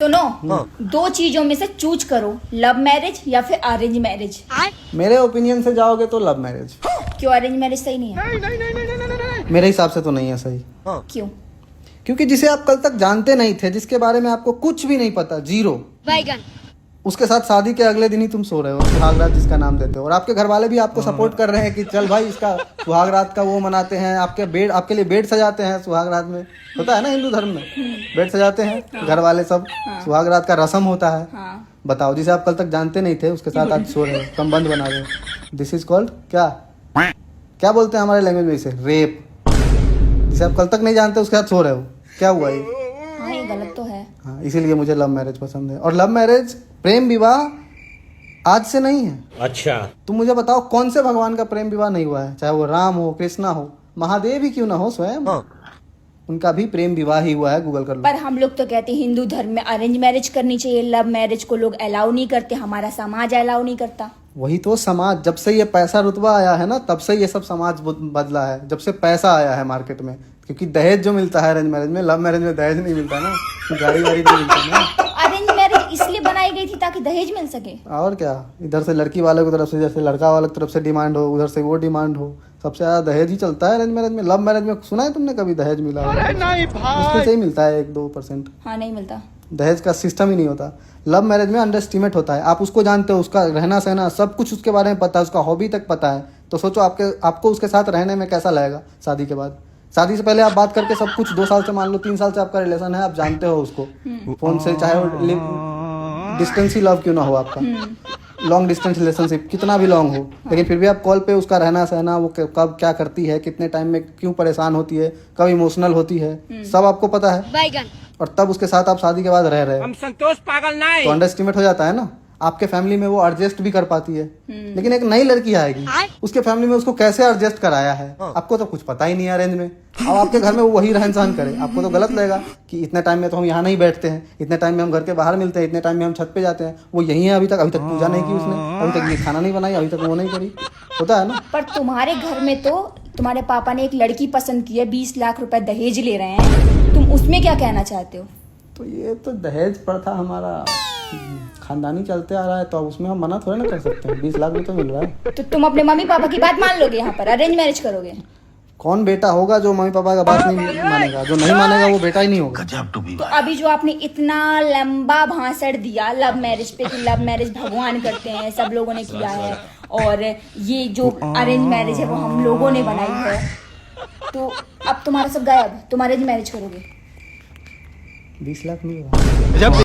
तो दो चीजों में से चूज करो, लव मैरिज या फिर अरेंज मैरिज। मेरे ओपिनियन से जाओगे तो लव मैरिज। क्यों अरेंज मैरिज सही नहीं है? मेरे हिसाब से तो नहीं है सही। क्यों? क्योंकि जिसे आप कल तक जानते नहीं थे, जिसके बारे में आपको कुछ भी नहीं पता, जीरो, उसके साथ शादी के अगले दिन ही तुम सो रहे हो, सुहागरात जिसका नाम देते हो, और आपके घर वाले भी आपको सपोर्ट कर रहे हैं कि चल भाई इसका सुहागरात का वो मनाते हैं, आपके लिए बेड सजाते हैं। सुहागरात में होता है ना, हिंदू धर्म में बेड सजाते हैं घर वाले सब। सुहागरात का रस्म होता है। बताओ, जिसे आप कल तक जानते नहीं थे उसके साथ आज सो रहे हो, संबंध बना रहे हो। दिस इज कॉल्ड क्या बोलते हैं हमारे लैंग्वेज में इसे? रेप। जिसे आप कल तक नहीं जानते उसके साथ सो रहे हो, क्या हुआ ये? हाँ, ये गलत तो है। हाँ, इसीलिए मुझे लव मैरिज पसंद है। और लव मैरिज, प्रेम विवाह आज से नहीं है। अच्छा, तुम मुझे बताओ कौन से भगवान का प्रेम विवाह नहीं हुआ है? चाहे वो राम हो, कृष्णा हो, महादेव ही क्यों ना हो स्वयं, उनका भी प्रेम विवाह ही हुआ है। गूगल कर लो। पर हम लोग तो कहते हैं हिंदू धर्म में अरेंज मैरिज करनी चाहिए, लव मैरिज को लोग अलाउ नहीं करते, हमारा समाज अलाउ नहीं करता। वही तो समाज, जब से ये पैसा रुतबा आया है ना, तब से ये सब समाज बदला है। जब से पैसा आया है मार्केट में, क्योंकि दहेज जो मिलता है अरेंज मैरिज में, लव मैरिज में दहेज नहीं मिलता ना, गाड़ी वाड़ी नहीं मिलती ना। अरेंज मैरिज इसलिए बनाई गई थी ताकि दहेज मिल सके। और क्या, इधर से लड़की वाले की तरफ से, जैसे लड़का वाले की तरफ से डिमांड हो, उधर से वो डिमांड हो। सबसे ज्यादा दहेज ही चलता है अरेंज मैरिज में। लव मैरिज में सुना है तुमने कभी दहेज मिला? मुश्किल से ही मिलता है 1-2%। हाँ, नहीं मिलता। दहेज का सिस्टम ही नहीं होता। लव मैरिज में अंडर एस्टिमेट होता है। आप उसको जानते हो, उसका रहना सहना सब कुछ उसके बारे में पता है, उसका हॉबी तक पता है। तो सोचो आपको उसके साथ रहने में कैसा लगेगा शादी के बाद। शादी से पहले आप बात करके सब कुछ, 2 साल से मान लो 3 साल से आपका रिलेशन है, आप जानते हो उसको फोन से, चाहे डिस्टेंस ही लव क्यों ना हो आपका, लॉन्ग डिस्टेंस रिलेशनशिप कितना भी लॉन्ग हो, लेकिन फिर भी आप कॉल पे उसका रहना सहना, वो कब क्या करती है, कितने टाइम में क्यों परेशान होती है, कब इमोशनल होती है, सब आपको पता है। और तब उसके साथ आप शादी के बाद रह रहे हो, हम संतोष पागल नहीं, तो अंडरएस्टिमेट हो जाता है ना। आपके फैमिली में वो एडजस्ट भी कर पाती है, लेकिन एक नई लड़की आएगी, उसके फैमिली में उसको कैसे एडजस्ट कराया है आपको तो कुछ पता ही नहीं है अरेंज में। अब आपके घर में वो वही रहन सहन करे, आपको तो गलत लगेगा कि इतने टाइम में तो हम यहाँ नहीं बैठते हैं, इतने टाइम में हम घर के बाहर मिलते हैं, इतने टाइम में हम छत पे जाते हैं। वो यही है, अभी तक पूजा नहीं की उसने, अभी तक ये खाना नहीं बनाई, अभी तक वो नहीं करी। होता है ना। पर तुम्हारे घर में तो तुम्हारे पापा ने एक लड़की पसंद की है, 20 लाख रुपए दहेज ले रहे हैं, तुम उसमें क्या कहना चाहते हो? तो ये तो दहेज प्रथा हमारा खानदानी चलते आ रहा है, तो अब उसमें हम मना थोड़ा ना कर सकते हैं। 20 लाख भी तो मिल रहा है। तो तुम अपने मम्मी पापा की बात मान लोगे? यहाँ पर अरेंज मैरिज करोगे? कौन बेटा होगा जो मम्मी पापा का बात नहीं मानेगा? जो नहीं मानेगा वो बेटा ही नहीं होगा। तो अभी जो आपने इतना लंबा भाषण दिया लव मैरिज पे कि लव मैरिज भगवान करते हैं, सब लोगों ने किया है, और ये जो अरेंज मैरिज है वो हम लोगों ने बनाई है, तो अब तुम्हारा सब गायब, तुम अरेंज मैरिज करोगे? 20 लाख मिलेगा।